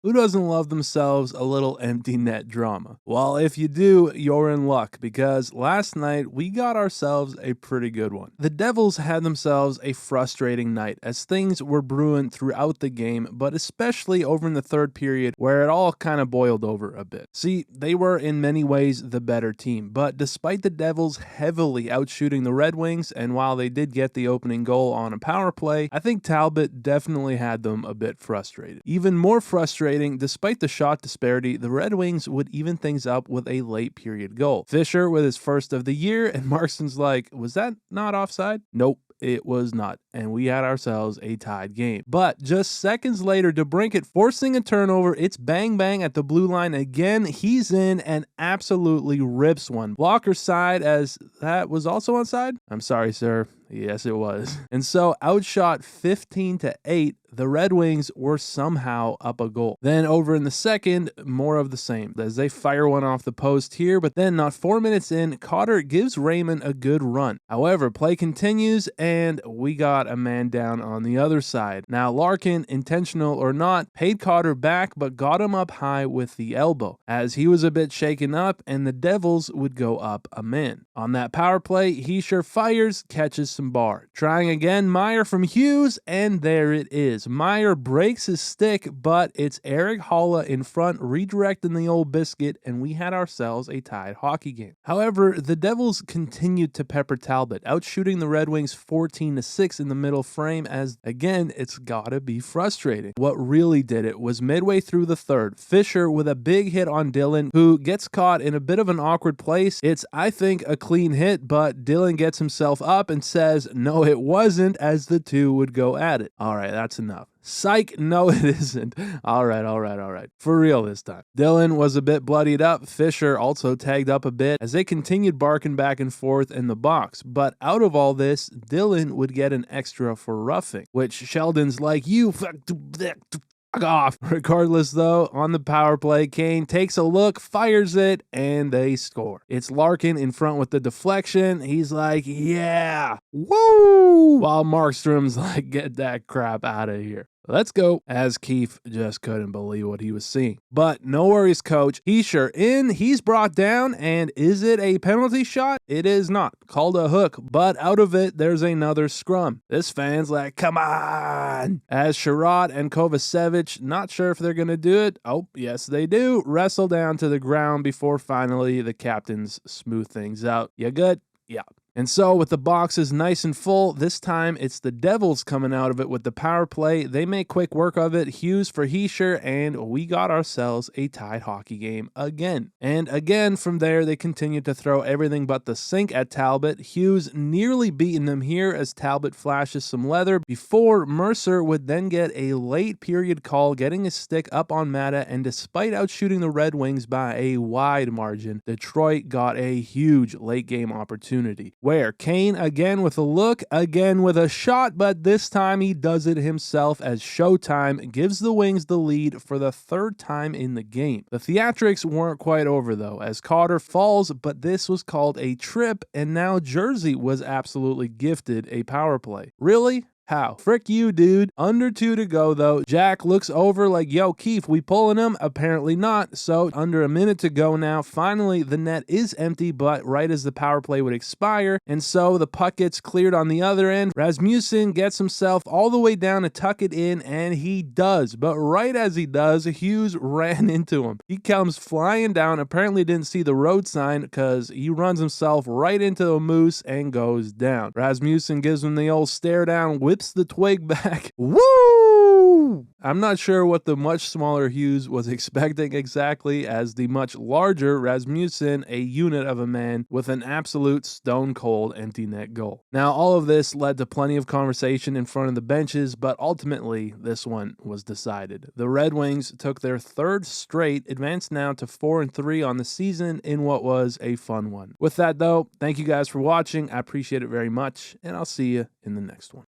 Who doesn't love themselves a little empty net drama? Well, if you do, you're in luck because last night we got ourselves a pretty good one. The Devils had themselves a frustrating night as things were brewing throughout the game, but especially over in the third period where it all kind of boiled over a bit. See, they were in many ways the better team, but despite the Devils heavily outshooting the Red Wings, and while they did get the opening goal on a power play, I think Talbot definitely had them a bit frustrated. Even more frustrating, despite the shot disparity, the Red Wings would even things up with a late period goal. Fischer with his first of the year, and Marksson's like, was that not offside? Nope. It was not, and we had ourselves a tied game. But just seconds later, DeBrincat forcing a turnover, it's bang bang at the blue line again. He's in and absolutely rips one. Blocker side, as that was also onside? I'm sorry, sir. Yes, it was. And so, outshot 15-8, the Red Wings were somehow up a goal. Then over in the second, more of the same, as they fire one off the post here, but then not 4 minutes in, Cotter gives Raymond a good run. However, play continues, and we got a man down on the other side. Now, Larkin, intentional or not, paid Cotter back, but got him up high with the elbow, as he was a bit shaken up, and the Devils would go up a man. On that power play, he sure fires, catches some bar. Trying again, Meyer from Hughes, and there it is. Meyer breaks his stick, but it's Eric Holla in front, redirecting the old biscuit, and we had ourselves a tied hockey game. However, the Devils continued to pepper Talbot, outshooting the Red Wings 14-6 in the middle frame, as again, it's gotta be frustrating. What really did it was midway through the third, Fischer with a big hit on Dillon, who gets caught in a bit of an awkward place. It's, I think, a clean hit, but Dillon gets himself up and says, no, it wasn't, as the two would go at it. All right, that's enough. Psych, no it isn't. All right. For real this time. Dillon was a bit bloodied up. Fischer also tagged up a bit as they continued barking back and forth in the box. But out of all this, Dillon would get an extra for roughing, which Sheldon's like, you fuck off. Regardless though, on the power play, Kane takes a look, fires it, and they score. It's Larkin in front with the deflection. He's like, yeah, woo! While Markstrom's like, get that crap out of here. Let's go, as Keefe just couldn't believe what he was seeing. But no worries, coach. He's sure in, he's brought down, and is it a penalty shot? It is not. Called a hook, but out of it, there's another scrum. This fan's like, come on! As Chiarot and Kovacevic, not sure if they're going to do it. Oh, yes, they do. Wrestle down to the ground before finally the captains smooth things out. You good? Yeah. And so with the boxes nice and full, this time it's the Devils coming out of it with the power play. They make quick work of it. Hughes for Hischier, and we got ourselves a tied hockey game again. And again, from there, they continued to throw everything but the sink at Talbot. Hughes nearly beating them here as Talbot flashes some leather before Mercer would then get a late period call, getting his stick up on Mata, and despite outshooting the Red Wings by a wide margin, Detroit got a huge late game opportunity, where Kane again with a look, again with a shot, but this time he does it himself as Showtime gives the Wings the lead for the third time in the game. The theatrics weren't quite over though, as Cotter falls, but this was called a trip, and now Jersey was absolutely gifted a power play. Really? How? Frick you, dude. Under 2 to go, though. Jack looks over like, yo, Keefe, we pulling him? Apparently not. So, under a minute to go now. Finally, the net is empty, but right as the power play would expire. And so, the puck gets cleared on the other end. Rasmussen gets himself all the way down to tuck it in, and he does. But right as he does, Hughes ran into him. He comes flying down, apparently didn't see the road sign, because he runs himself right into a moose and goes down. Rasmussen gives him the old stare down, whips the twig back. Woo! I'm not sure what the much smaller Hughes was expecting exactly, as the much larger Rasmussen, a unit of a man with an absolute stone cold empty net goal. Now, all of this led to plenty of conversation in front of the benches, but ultimately this one was decided. The Red Wings took their third straight, advanced now to 4-3 on the season in what was a fun one. With that though, thank you guys for watching. I appreciate it very much, and I'll see you in the next one.